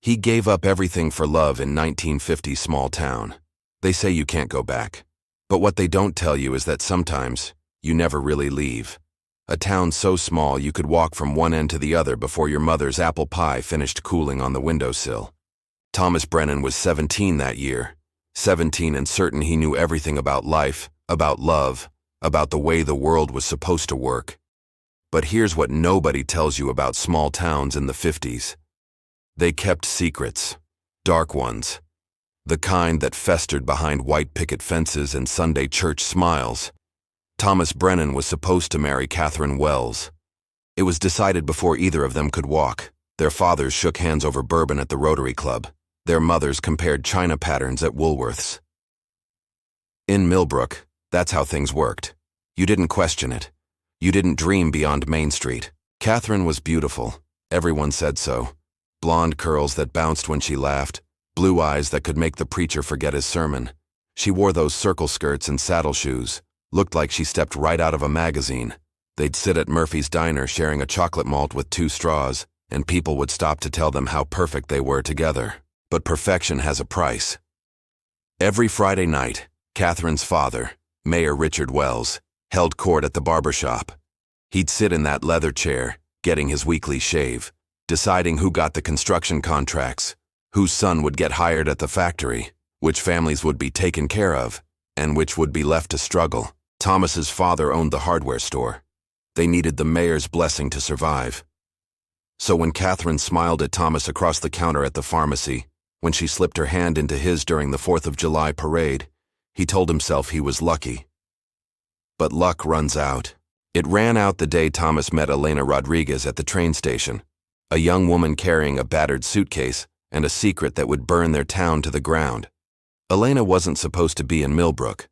He gave up everything for love in 1950 small town. They say you can't go back. But what they don't tell you is that sometimes you never really leave. A town so small you could walk from one end to the other before your mother's apple pie finished cooling on the windowsill. Thomas Brennan was 17 that year. 17 and certain he knew everything about life, about love, about the way the world was supposed to work. But here's what nobody tells you about small towns in the 50s. They kept secrets, dark ones, the kind that festered behind white picket fences and Sunday church smiles. Thomas Brennan was supposed to marry Catherine Wells. It was decided before either of them could walk. Their fathers shook hands over bourbon at the Rotary Club. Their mothers compared china patterns at Woolworth's. In Millbrook, that's how things worked. You didn't question it. You didn't dream beyond Main Street. Catherine was beautiful. Everyone said so. Blonde curls that bounced when she laughed, blue eyes that could make the preacher forget his sermon. She wore those circle skirts and saddle shoes, looked like she stepped right out of a magazine. They'd sit at Murphy's Diner sharing a chocolate malt with 2 straws, and people would stop to tell them how perfect they were together. But perfection has a price. Every Friday night, Catherine's father, Mayor Richard Wells, held court at the barber shop. He'd sit in that leather chair, getting his weekly shave, deciding who got the construction contracts, whose son would get hired at the factory, which families would be taken care of, and which would be left to struggle. Thomas's father owned the hardware store. They needed the mayor's blessing to survive. So when Catherine smiled at Thomas across the counter at the pharmacy, when she slipped her hand into his during the 4th of July parade, he told himself he was lucky. But luck runs out. It ran out the day Thomas met Elena Rodriguez at the train station, a young woman carrying a battered suitcase and a secret that would burn their town to the ground. Elena wasn't supposed to be in Millbrook.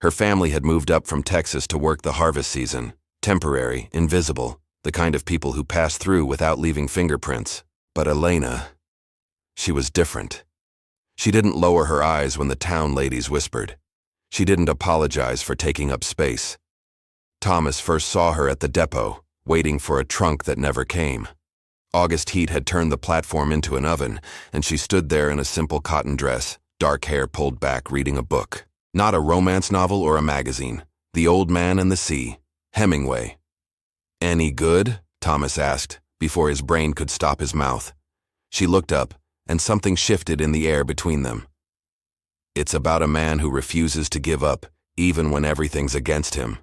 Her family had moved up from Texas to work the harvest season, temporary, invisible, the kind of people who pass through without leaving fingerprints. But Elena, she was different. She didn't lower her eyes when the town ladies whispered. She didn't apologize for taking up space. Thomas first saw her at the depot, waiting for a trunk that never came. August heat had turned the platform into an oven, and she stood there in a simple cotton dress, dark hair pulled back, reading a book. Not a romance novel or a magazine. The Old Man and the Sea, Hemingway. "Any good?" Thomas asked, before his brain could stop his mouth. She looked up, and something shifted in the air between them. It's about a man who refuses to give up, even when everything's against him.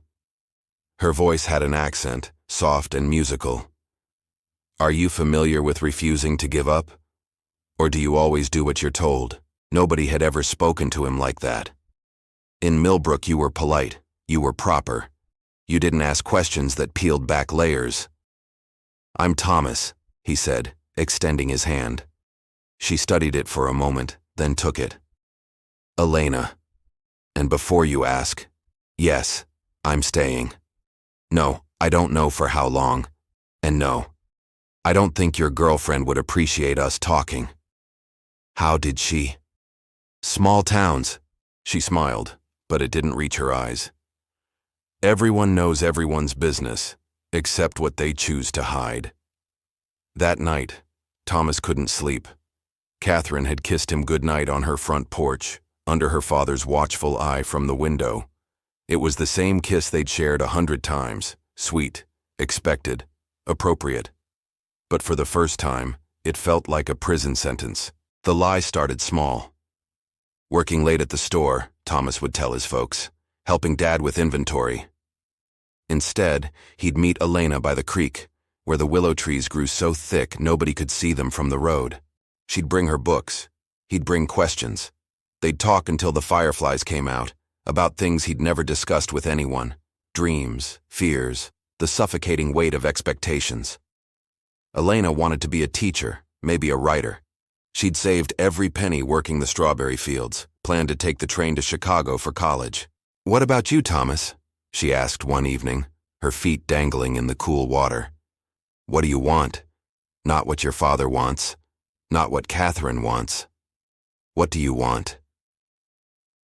Her voice had an accent, soft and musical. Are you familiar with refusing to give up? Or do you always do what you're told? Nobody had ever spoken to him like that. In Millbrook you were polite, you were proper. You didn't ask questions that peeled back layers. I'm Thomas, he said, extending his hand. She studied it for a moment, then took it. Elena. And before you ask, yes, I'm staying. No, I don't know for how long. And no, I don't think your girlfriend would appreciate us talking. How did she? Small towns. She smiled, but it didn't reach her eyes. Everyone knows everyone's business, except what they choose to hide. That night, Thomas couldn't sleep. Catherine had kissed him goodnight on her front porch, under her father's watchful eye from the window. It was the same kiss they'd shared 100 times, sweet, expected, appropriate. But for the first time, it felt like a prison sentence. The lie started small. Working late at the store, Thomas would tell his folks, helping Dad with inventory. Instead, he'd meet Elena by the creek, where the willow trees grew so thick nobody could see them from the road. She'd bring her books. He'd bring questions. They'd talk until the fireflies came out, about things he'd never discussed with anyone. Dreams, fears, the suffocating weight of expectations. Elena wanted to be a teacher, maybe a writer. She'd saved every penny working the strawberry fields, planned to take the train to Chicago for college. What about you, Thomas? She asked one evening, her feet dangling in the cool water. What do you want? Not what your father wants. Not what Catherine wants. What do you want?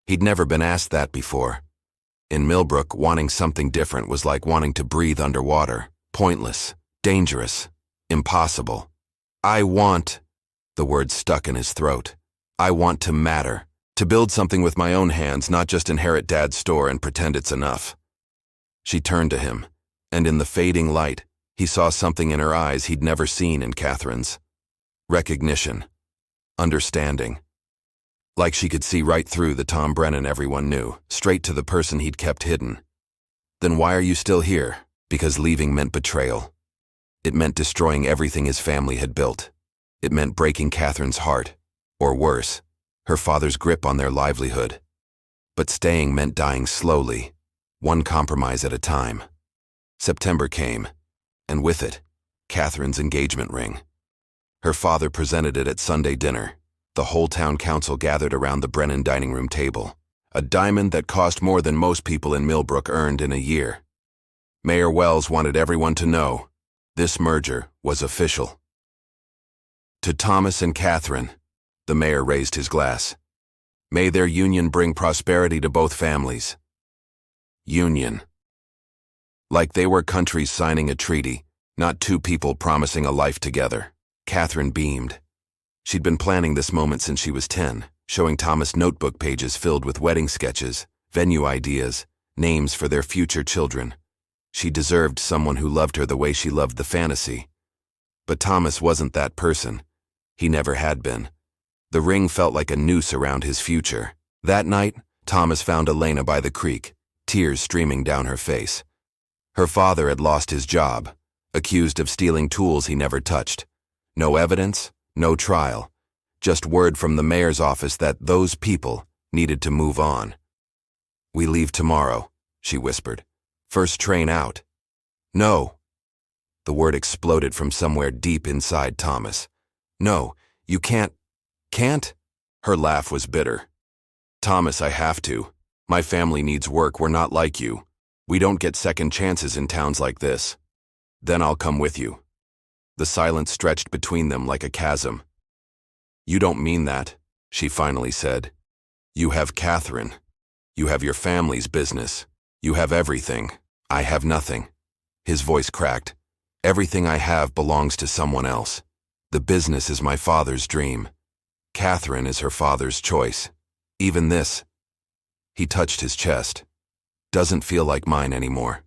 He'd never been asked that before. In Millbrook, wanting something different was like wanting to breathe underwater. Pointless, dangerous, impossible. I want... The words stuck in his throat. I want to matter. To build something with my own hands, not just inherit Dad's store and pretend it's enough. She turned to him, and in the fading light, he saw something in her eyes he'd never seen in Catherine's. Recognition. Understanding. Like she could see right through the Tom Brennan everyone knew, straight to the person he'd kept hidden. Then why are you still here? Because leaving meant betrayal. It meant destroying everything his family had built. It meant breaking Catherine's heart, or worse, her father's grip on their livelihood. But staying meant dying slowly, one compromise at a time. September came, and with it, Catherine's engagement ring. Her father presented it at Sunday dinner. The whole town council gathered around the Brennan dining room table. A diamond that cost more than most people in Millbrook earned in a year. Mayor Wells wanted everyone to know this merger was official. To Thomas and Catherine, the mayor raised his glass. May their union bring prosperity to both families. Union. Like they were countries signing a treaty, not two people promising a life together. Catherine beamed. She'd been planning this moment since she was 10, showing Thomas notebook pages filled with wedding sketches, venue ideas, names for their future children. She deserved someone who loved her the way she loved the fantasy. But Thomas wasn't that person. He never had been. The ring felt like a noose around his future. That night, Thomas found Elena by the creek, tears streaming down her face. Her father had lost his job, accused of stealing tools he never touched. No evidence, no trial, just word from the mayor's office that those people needed to move on. We leave tomorrow, she whispered. First train out. No. The word exploded from somewhere deep inside Thomas. No, you can't. Can't? Her laugh was bitter. Thomas, I have to. My family needs work. We're not like you. We don't get second chances in towns like this. Then I'll come with you. The silence stretched between them like a chasm. You don't mean that, she finally said. You have Catherine. You have your family's business. You have everything. I have nothing. His voice cracked. Everything I have belongs to someone else. The business is my father's dream. Catherine is her father's choice. Even this, he touched his chest, doesn't feel like mine anymore.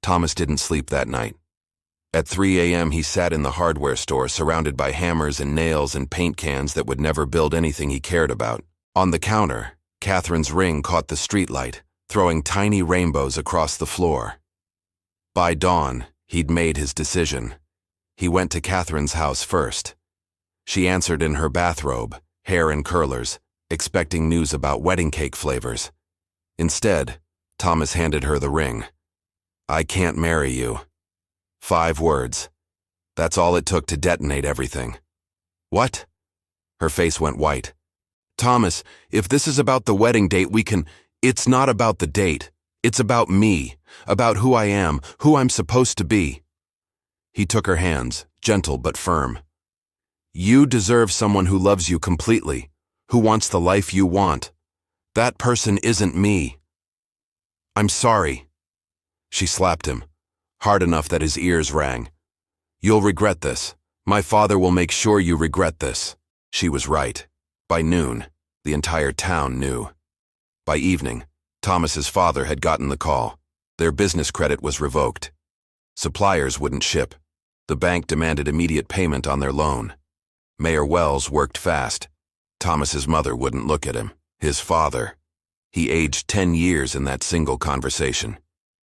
Thomas didn't sleep that night. At 3 a.m. he sat in the hardware store surrounded by hammers and nails and paint cans that would never build anything he cared about. On the counter, Catherine's ring caught the streetlight, throwing tiny rainbows across the floor. By dawn, he'd made his decision. He went to Catherine's house first. She answered in her bathrobe, hair in curlers, expecting news about wedding cake flavors. Instead, Thomas handed her the ring. I can't marry you. 5 words. That's all it took to detonate everything. What? Her face went white. Thomas, if this is about the wedding date, It's not about the date. It's about me, about who I am, who I'm supposed to be. He took her hands, gentle but firm. You deserve someone who loves you completely, who wants the life you want. That person isn't me. I'm sorry. She slapped him, hard enough that his ears rang. You'll regret this. My father will make sure you regret this. She was right. By noon, the entire town knew. By evening, Thomas's father had gotten the call. Their business credit was revoked. Suppliers wouldn't ship. The bank demanded immediate payment on their loan. Mayor Wells worked fast. Thomas's mother wouldn't look at him. His father. He aged 10 years in that single conversation.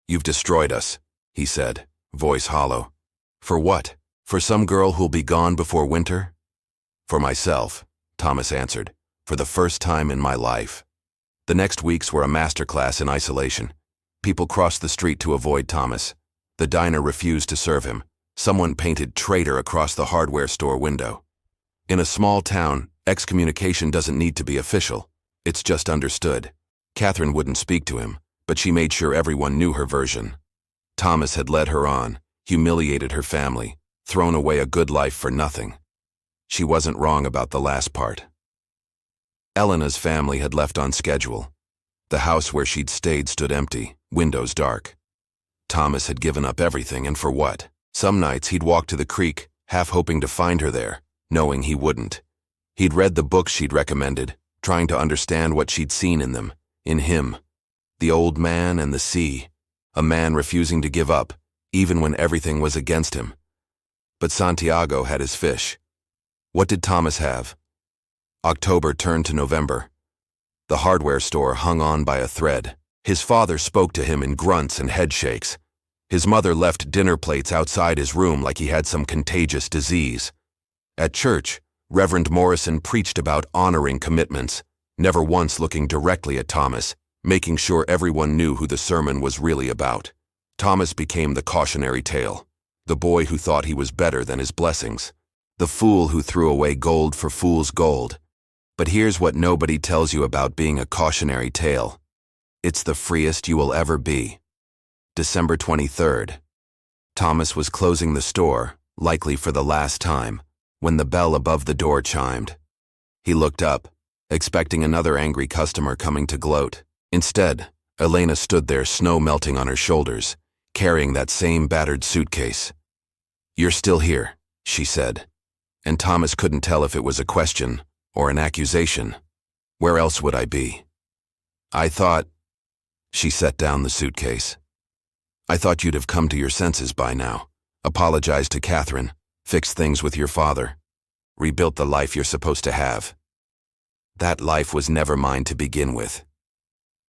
You've destroyed us, he said, voice hollow. For what? For some girl who'll be gone before winter? For myself, Thomas answered, for the first time in my life. The next weeks were a masterclass in isolation. People crossed the street to avoid Thomas. The diner refused to serve him. Someone painted traitor across the hardware store window. In a small town, excommunication doesn't need to be official. It's just understood. Catherine wouldn't speak to him, but she made sure everyone knew her version. Thomas had led her on, humiliated her family, thrown away a good life for nothing. She wasn't wrong about the last part. Elena's family had left on schedule. The house where she'd stayed stood empty, windows dark. Thomas had given up everything, and for what? Some nights he'd walk to the creek, half hoping to find her there, knowing he wouldn't. He'd read the books she'd recommended, trying to understand what she'd seen in them, in him. The old man and the sea, a man refusing to give up, even when everything was against him. But Santiago had his fish. What did Thomas have? October turned to November. The hardware store hung on by a thread. His father spoke to him in grunts and headshakes. His mother left dinner plates outside his room like he had some contagious disease. At church, Reverend Morrison preached about honoring commitments, never once looking directly at Thomas, making sure everyone knew who the sermon was really about. Thomas became the cautionary tale, the boy who thought he was better than his blessings, the fool who threw away gold for fool's gold. But here's what nobody tells you about being a cautionary tale. It's the freest you will ever be. December 23rd. Thomas was closing the store, likely for the last time, when the bell above the door chimed. He looked up, expecting another angry customer coming to gloat. Instead, Elena stood there, snow melting on her shoulders, carrying that same battered suitcase. "You're still here," she said, and Thomas couldn't tell if it was a question or an accusation. "Where else would I be?" "I thought—" She set down the suitcase. "I thought you'd have come to your senses by now, apologized to Catherine, fixed things with your father, rebuilt the life you're supposed to have. That life was never mine to begin with."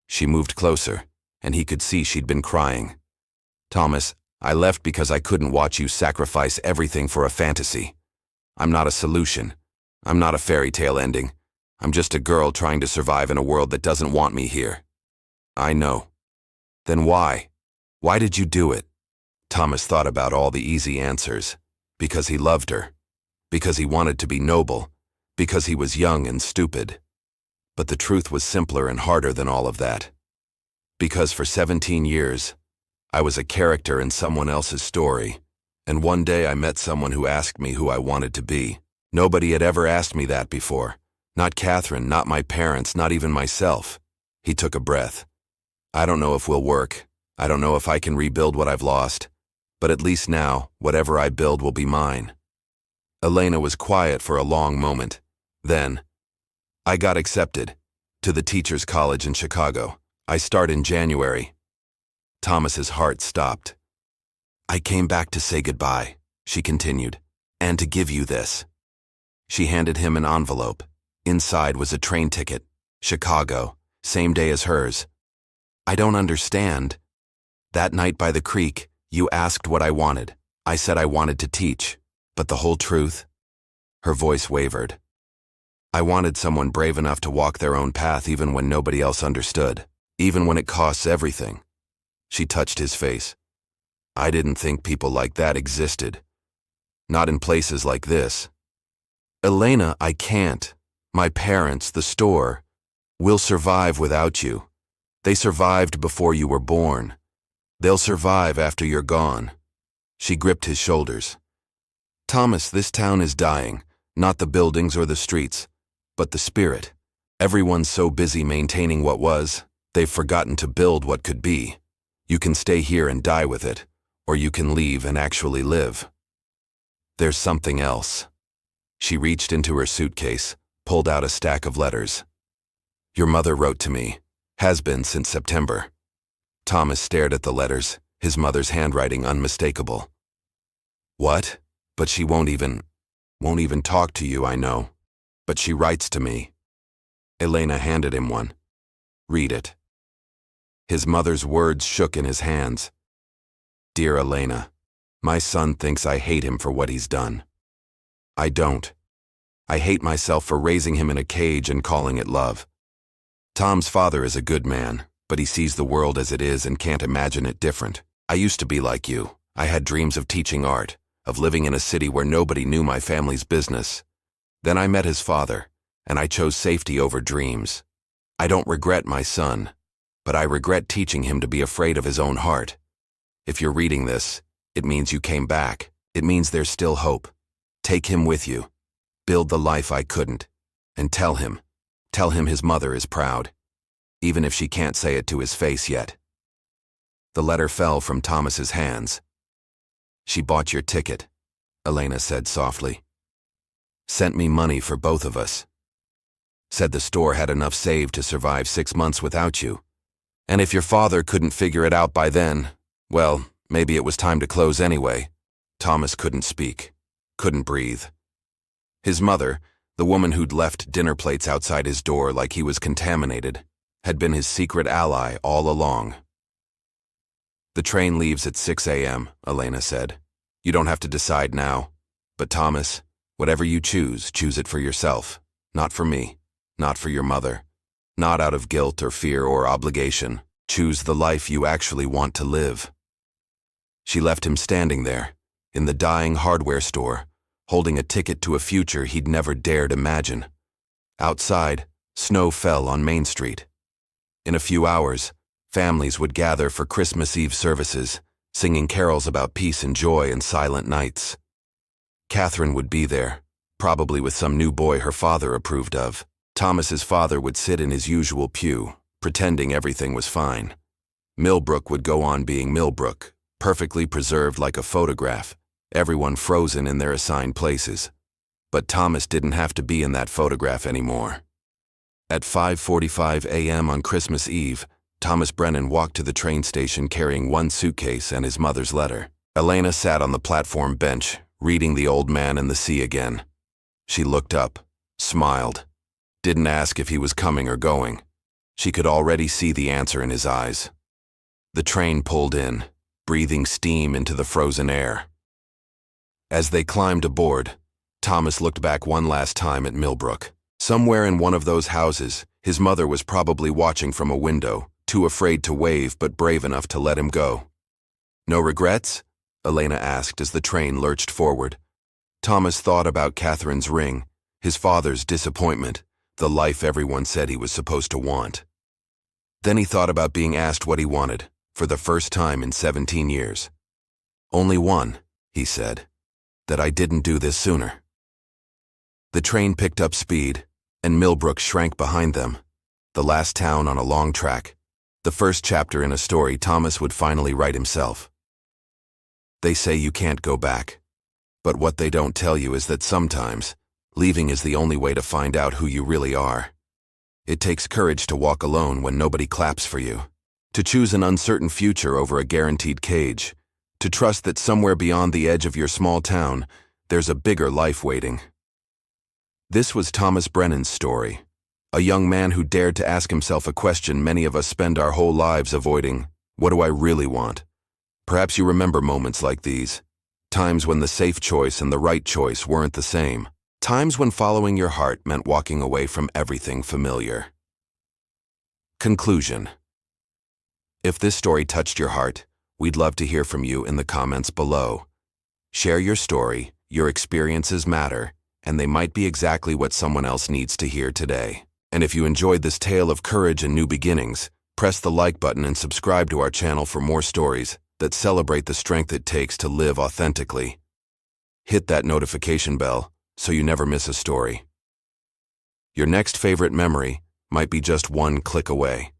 She moved closer, and he could see she'd been crying. "Thomas, I left because I couldn't watch you sacrifice everything for a fantasy. I'm not a solution. I'm not a fairy tale ending. I'm just a girl trying to survive in a world that doesn't want me here." "I know." "Then why? Why did you do it?" Thomas thought about all the easy answers. Because he loved her. Because he wanted to be noble. Because he was young and stupid. But the truth was simpler and harder than all of that. Because for 17 years, I was a character in someone else's story, and one day I met someone who asked me who I wanted to be. Nobody had ever asked me that before. Not Catherine, not my parents, not even myself. He took a breath. "I don't know if we'll work. I don't know if I can rebuild what I've lost. But at least now, whatever I build will be mine." Elena was quiet for a long moment. Then, "I got accepted to the Teachers' College in Chicago. I start in January." Thomas's heart stopped. "I came back to say goodbye," she continued, "and to give you this." She handed him an envelope. Inside was a train ticket. Chicago, same day as hers. "I don't understand. That night by the creek, you asked what I wanted. I said I wanted to teach. But the whole truth?" Her voice wavered. "I wanted someone brave enough to walk their own path even when nobody else understood. Even when it costs everything." She touched his face. "I didn't think people like that existed. Not in places like this." "Elena, I can't. My parents, the store, will survive without you. They survived before you were born. They'll survive after you're gone." She gripped his shoulders. "Thomas, this town is dying, not the buildings or the streets, but the spirit. Everyone's so busy maintaining what was, they've forgotten to build what could be. You can stay here and die with it, or you can leave and actually live. There's something else." She reached into her suitcase, pulled out a stack of letters. "Your mother wrote to me. Has been since September." Thomas stared at the letters, his mother's handwriting unmistakable. "What? But she won't even talk to you, I know. But she writes to me." Elena handed him one. "Read it." His mother's words shook in his hands. "Dear Elena, my son thinks I hate him for what he's done. I don't. I hate myself for raising him in a cage and calling it love. Tom's father is a good man, but he sees the world as it is and can't imagine it different. I used to be like you. I had dreams of teaching art, of living in a city where nobody knew my family's business. Then I met his father, and I chose safety over dreams. I don't regret my son, but I regret teaching him to be afraid of his own heart. If you're reading this, it means you came back. It means there's still hope. Take him with you. Build the life I couldn't. And tell him his mother is proud, even if she can't say it to his face yet." The letter fell from Thomas's hands. "She bought your ticket," Elena said softly. Sent me money for both of us. Said the store had enough saved to survive 6 months without you. And if your father couldn't figure it out by then, well, maybe it was time to close anyway. Thomas couldn't speak, couldn't breathe. His mother, the woman who'd left dinner plates outside his door like he was contaminated, had been his secret ally all along. The train leaves at 6 a.m., Elena said. You don't have to decide now. But Thomas, whatever you choose it for yourself. Not for me. Not for your mother. Not out of guilt or fear or obligation. Choose the life you actually want to live. She left him standing there, in the dying hardware store, holding a ticket to a future he'd never dared imagine. Outside, snow fell on Main Street. In a few hours, families would gather for Christmas Eve services, singing carols about peace and joy and silent nights. Catherine would be there, probably with some new boy her father approved of. Thomas's father would sit in his usual pew, pretending everything was fine. Millbrook would go on being Millbrook, perfectly preserved like a photograph, everyone frozen in their assigned places. But Thomas didn't have to be in that photograph anymore. At 5:45 a.m. on Christmas Eve, Thomas Brennan walked to the train station carrying one suitcase and his mother's letter. Elena sat on the platform bench, reading The Old Man and the Sea again. She looked up, smiled, didn't ask if he was coming or going. She could already see the answer in his eyes. The train pulled in, breathing steam into the frozen air. As they climbed aboard, Thomas looked back one last time at Millbrook. Somewhere in one of those houses, his mother was probably watching from a window, too afraid to wave but brave enough to let him go. No regrets? Elena asked as the train lurched forward. Thomas thought about Catherine's ring, his father's disappointment, the life everyone said he was supposed to want. Then he thought about being asked what he wanted, for the first time in 17 years. Only one, he said, that I didn't do this sooner. The train picked up speed, and Millbrook shrank behind them, the last town on a long track, the first chapter in a story Thomas would finally write himself. They say you can't go back, but what they don't tell you is that sometimes, leaving is the only way to find out who you really are. It takes courage to walk alone when nobody claps for you, to choose an uncertain future over a guaranteed cage, to trust that somewhere beyond the edge of your small town, there's a bigger life waiting. This was Thomas Brennan's story, a young man who dared to ask himself a question many of us spend our whole lives avoiding. What do I really want? Perhaps you remember moments like these, times when the safe choice and the right choice weren't the same. Times when following your heart meant walking away from everything familiar. Conclusion. If this story touched your heart, we'd love to hear from you in the comments below. Share your story, your experiences matter, and they might be exactly what someone else needs to hear today. And if you enjoyed this tale of courage and new beginnings, press the like button and subscribe to our channel for more stories that celebrate the strength it takes to live authentically. Hit that notification bell so you never miss a story. Your next favorite memory might be just one click away.